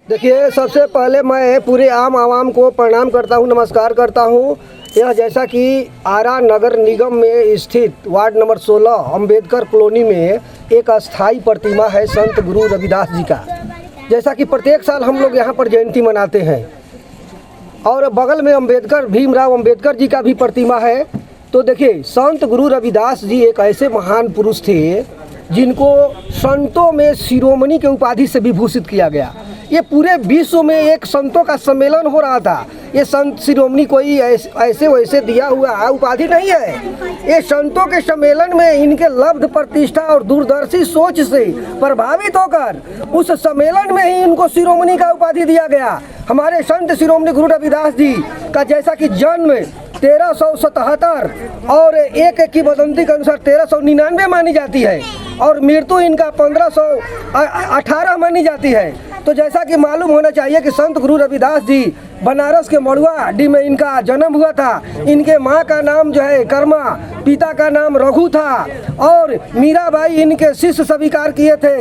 देखिए, सबसे पहले मैं पूरे आम आवाम को प्रणाम करता हूँ, नमस्कार करता हूँ। यह जैसा कि आरा नगर निगम में स्थित वार्ड नंबर 16 अंबेडकर कॉलोनी में एक अस्थाई प्रतिमा है संत गुरु रविदास जी का। जैसा कि प्रत्येक साल हम लोग यहाँ पर जयंती मनाते हैं और बगल में भीमराव अंबेडकर जी का भी प्रतिमा है। तो देखिए, संत गुरु रविदास जी एक ऐसे महान पुरुष थे जिनको संतों में शिरोमणि के उपाधि से विभूषित किया गया। ये पूरे विश्व में एक संतों का सम्मेलन हो रहा था। ये संत शिरोमणि कोई ऐसे वैसे दिया हुआ उपाधि नहीं है। ये संतों के सम्मेलन में इनके लब्ध प्रतिष्ठा और दूरदर्शी सोच से प्रभावित होकर उस सम्मेलन में ही इनको शिरोमणि का उपाधि दिया गया। हमारे संत शिरोमणि गुरु रविदास जी का जैसा कि जन्म 1377 और एक की वदंती के अनुसार 1399 मानी जाती है और मृत्यु इनका 1518 मानी जाती है। तो जैसा कि मालूम होना चाहिए कि संत गुरु रविदास जी बनारस के मड़ुआडीह में इनका जन्म हुआ था। इनके माँ का नाम जो है कर्मा, पिता का नाम रघु था और मीराबाई इनके शिष्य स्वीकार किए थे।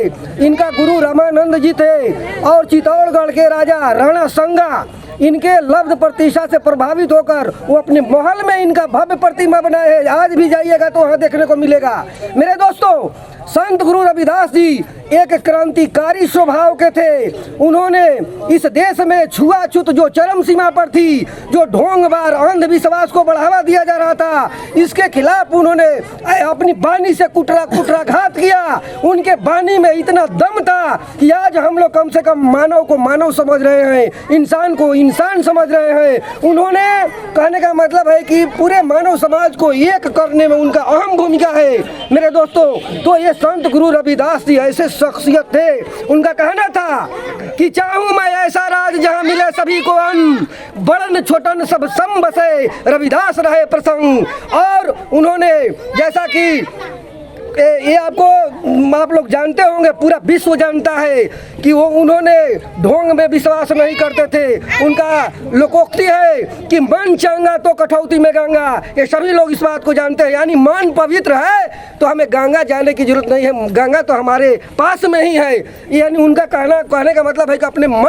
इनका गुरु रामानंद जी थे और चित्तौड़गढ़ के राजा राणा संगा इनके लब्ध प्रतिष्ठा से प्रभावित होकर वो अपने महल में इनका भव्य प्रतिमा बनाए हैं। आज भी जाइएगा तो वहाँ देखने को मिलेगा। मेरे दोस्तों, संत गुरु रविदास जी एक क्रांतिकारी स्वभाव के थे। उन्होंने इस देश में छुआछूत जो चरम सीमा पर थी, जो ढोंगवार अंधविश्वास को बढ़ावा दिया जा रहा था, इसके खिलाफ उन्होंने अपनी वाणी से कुटराघात किया। उनके वाणी में इतना दम था कि आज हम लोग कम से कम मानव को मानव समझ रहे हैं, इंसान को इंसान समझ रहे हैं। उन्होंने कहने का मतलब है कि पूरे मानव समाज को एक करने में उनका अहम भूमिका है। मेरे दोस्तों, तो ये संत गुरु रविदास जी ऐसे शख्सियत थे। उनका कहना था कि चाहूं मैं ऐसा राज जहां मिले सभी को अन्न, बड़न छोटन सब सम बसे, रविदास रहे प्रसंग। और उन्होंने जैसा कि ये आप लोग जानते होंगे, पूरा विश्व जानता है कि उन्होंने ढोंग में विश्वास नहीं करते थे। उनका लोकोक्ति है कि मन चंगा तो कठौती में गंगा। ये सभी लोग इस बात को जानते हैं, यानी मन पवित्र है तो हमें गंगा जाने की जरूरत नहीं है, गंगा तो हमारे पास में ही है। यानी उनका कहने का मतलब है कि अपने मन